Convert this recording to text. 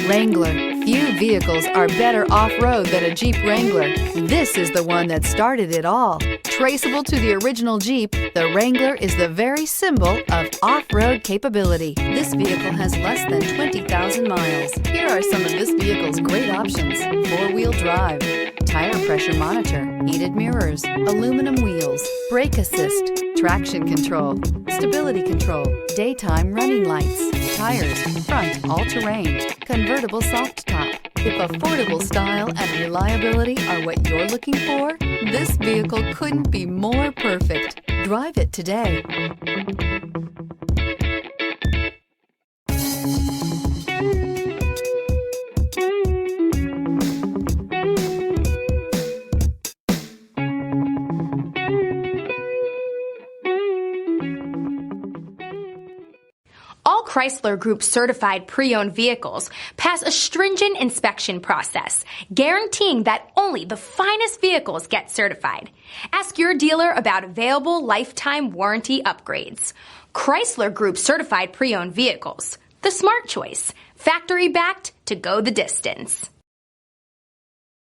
Wrangler. Few vehicles are better off-road than a Jeep Wrangler. This is the one that started it all. Traceable to the original Jeep, the Wrangler is the very symbol of off-road capability. This vehicle has less than 20,000 miles. Here are some of this vehicle's great options: four-wheel drive, tire pressure monitor, heated mirrors, aluminum wheels, brake assist, traction control, stability control, daytime running lights, tires, front all-terrain, convertible soft top. If affordable style and reliability are what you're looking for, this vehicle couldn't be more perfect. Drive it today. All Chrysler Group certified pre-owned vehicles pass a stringent inspection process, guaranteeing that only the finest vehicles get certified. Ask your dealer about available lifetime warranty upgrades. Chrysler Group certified pre-owned vehicles, the smart choice, factory backed to go the distance.